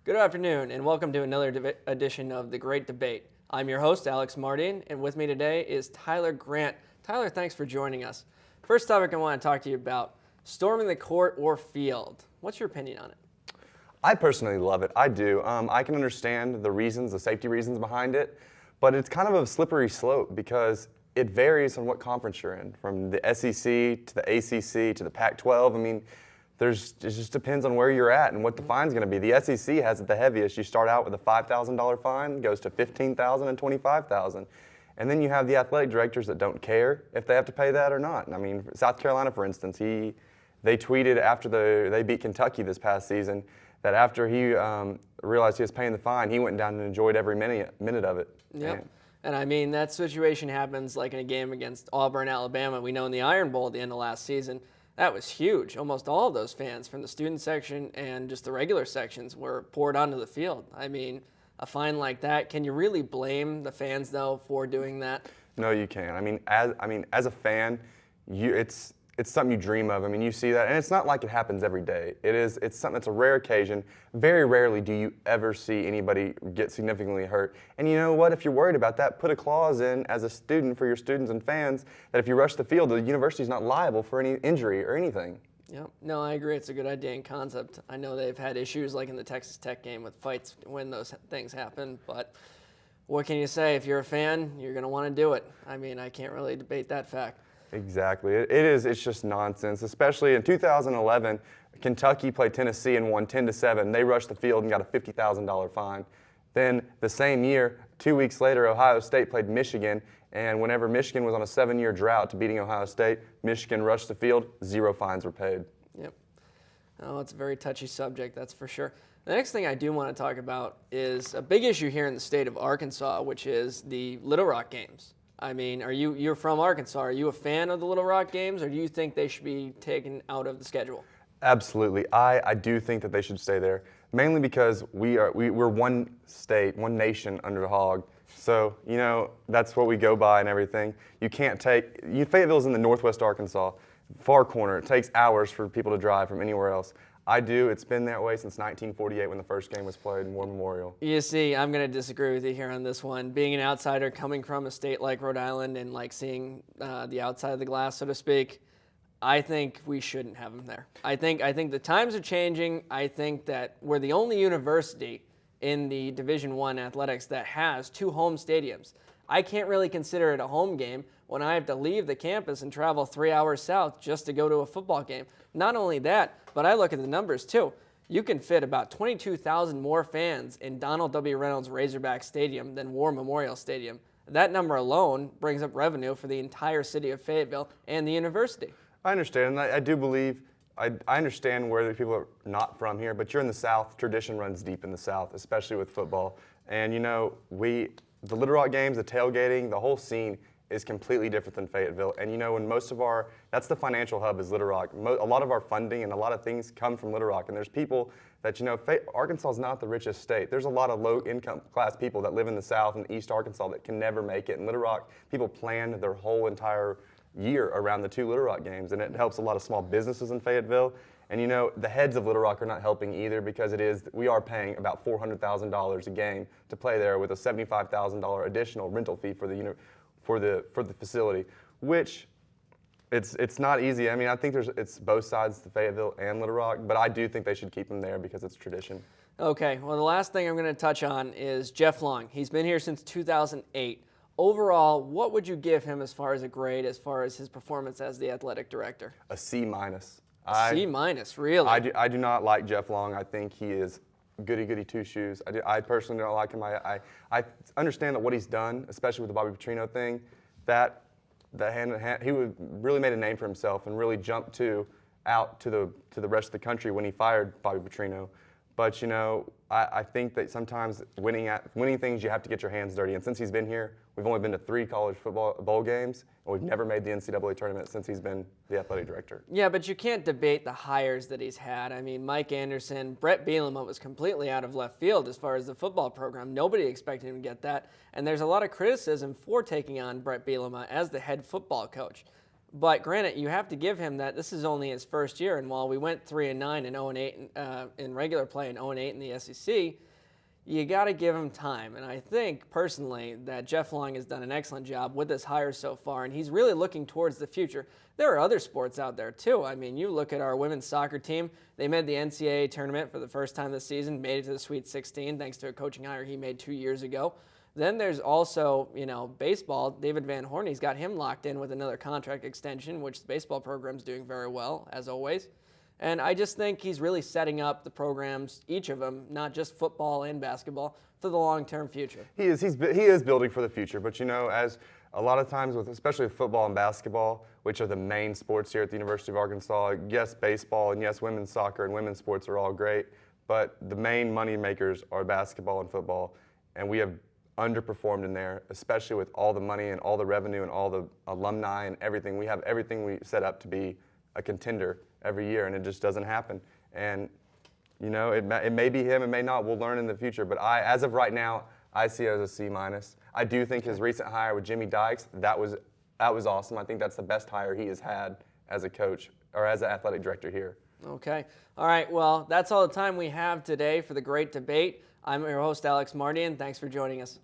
Good afternoon, and welcome to another edition of The Great Debate. I'm your host, Alex Martin, and with me today is Tyler Grant. Tyler, thanks for joining us. First topic I want to talk to you about, storming the court or field. What's your opinion on it? I personally love it. I do. I can understand the reasons, the safety reasons behind it, but it's kind of a slippery slope because it varies on what conference you're in, from the SEC to the ACC to the Pac-12. I mean, it just depends on where you're at and what the fine's going to be. The SEC has it the heaviest. You start out with a $5,000 fine, goes to $15,000 and $25,000. And then you have the athletic directors that don't care if they have to pay that or not. I mean, South Carolina, for instance, they tweeted after they beat Kentucky this past season that after he realized he was paying the fine, he went down and enjoyed every minute of it. Yep. And I mean, that situation happens like in a game against Auburn, Alabama. We know in the Iron Bowl at the end of last season, that was huge. Almost all of those fans from the student section and just the regular sections were poured onto the field. I mean, a fine like that, can you really blame the fans, though, for doing that? No, you can't. I mean, as a fan, it's something you dream of. I mean, you see that, and it's not like it happens every day. It's something that's a rare occasion. Very rarely do you ever see anybody get significantly hurt. And you know what? If you're worried about that, put a clause in as a student for your students and fans that if you rush the field, the university's not liable for any injury or anything. Yep. No, I agree. It's a good idea and concept. I know they've had issues like in the Texas Tech game with fights when those things happen, but what can you say? If you're a fan, you're going to want to do it. I mean, I can't really debate that fact. Exactly. It's just nonsense, especially in 2011, Kentucky played Tennessee and won 10-7. They rushed the field and got a $50,000 fine. Then the same year, 2 weeks later, Ohio State played Michigan, and whenever Michigan was on a 7-year drought to beating Ohio State, Michigan rushed the field, 0 fines were paid. Yep. Oh, it's a very touchy subject, that's for sure. The next thing I do want to talk about is a big issue here in the state of Arkansas, which is the Little Rock games. I mean, you're from Arkansas. Are you a fan of the Little Rock games, or do you think they should be taken out of the schedule? Absolutely. I do think that they should stay there, mainly because we're one state, one nation under the hog. So, you know, that's what we go by and everything. You can't Fayetteville's in the northwest Arkansas, far corner. It takes hours for people to drive from anywhere else. It's been that way since 1948 when the first game was played in War Memorial. You see, I'm going to disagree with you here on this one. Being an outsider coming from a state like Rhode Island and like seeing the outside of the glass, so to speak, I think we shouldn't have them there. I think the times are changing. I think that we're the only university in the Division I athletics that has 2 home stadiums. I can't really consider it a home game when I have to leave the campus and travel 3 hours south just to go to a football game. Not only that, but I look at the numbers too. You can fit about 22,000 more fans in Donald W. Reynolds Razorback Stadium than War Memorial Stadium. That number alone brings up revenue for the entire city of Fayetteville and the university. I understand, and I do believe, I understand where the people are not from here, but you're in the South. Tradition runs deep in the South, especially with football. And you know, the Little Rock games, the tailgating, the whole scene is completely different than Fayetteville. And you know, when that's the financial hub is Little Rock. A lot of our funding and a lot of things come from Little Rock. And there's people that, you know, Arkansas is not the richest state. There's a lot of low income class people that live in the South and East Arkansas that can never make it. In Little Rock, people plan their whole entire year around the 2 Little Rock games. And it helps a lot of small businesses in Fayetteville. And you know, the heads of Little Rock are not helping either because we are paying about $400,000 a game to play there with a $75,000 additional rental fee for the facility, which it's not easy. I mean, I think it's both sides, the Fayetteville and Little Rock, but I do think they should keep them there because it's tradition. Okay, well, the last thing I'm going to touch on is Jeff Long. He's been here since 2008. Overall, what would you give him as far as a grade, as far as his performance as the athletic director? A C-. C-, really? I do not like Jeff Long. I think he is goody two-shoes. I personally don't like him. I understand that what he's done, especially with the Bobby Petrino thing, that he really made a name for himself and really jumped out to the rest of the country when he fired Bobby Petrino. But you know, I think that sometimes winning things, you have to get your hands dirty. And since he's been here, we've only been to 3 college football bowl games, and we've never made the NCAA tournament since he's been the athletic director. Yeah, but you can't debate the hires that he's had. I mean, Mike Anderson, Brett Bielema was completely out of left field as far as the football program. Nobody expected him to get that. And there's a lot of criticism for taking on Brett Bielema as the head football coach. But granted, you have to give him that this is only his first year, and while we went 3-9 and 0-8 in regular play and 0-8 in the SEC, you got to give him time. And I think personally that Jeff Long has done an excellent job with this hire so far, and he's really looking towards the future. There are other sports out there too. I mean, you look at our women's soccer team. They made the NCAA tournament for the first time this season, made it to the Sweet 16 thanks to a coaching hire he made 2 years ago. Then there's also, baseball. David Van Horney's got him locked in with another contract extension, which the baseball program's doing very well, as always. And I just think he's really setting up the programs, each of them, not just football and basketball, for the long-term future. He is building for the future, but as a lot of times especially with football and basketball, which are the main sports here at the University of Arkansas, yes, baseball and yes, women's soccer and women's sports are all great, but the main money makers are basketball and football, and we have underperformed in there, especially with all the money and all the revenue and all the alumni and everything. We have everything we set up to be a contender every year, and it just doesn't happen. And it may be him, it may not. We'll learn in the future. But as of right now, I see it as a C-. I do think his recent hire with Jimmy Dykes, that was awesome. I think that's the best hire he has had as a coach or as an athletic director here. Okay. All right. Well, that's all the time we have today for the great debate. I'm your host, Alex Mardian. Thanks for joining us.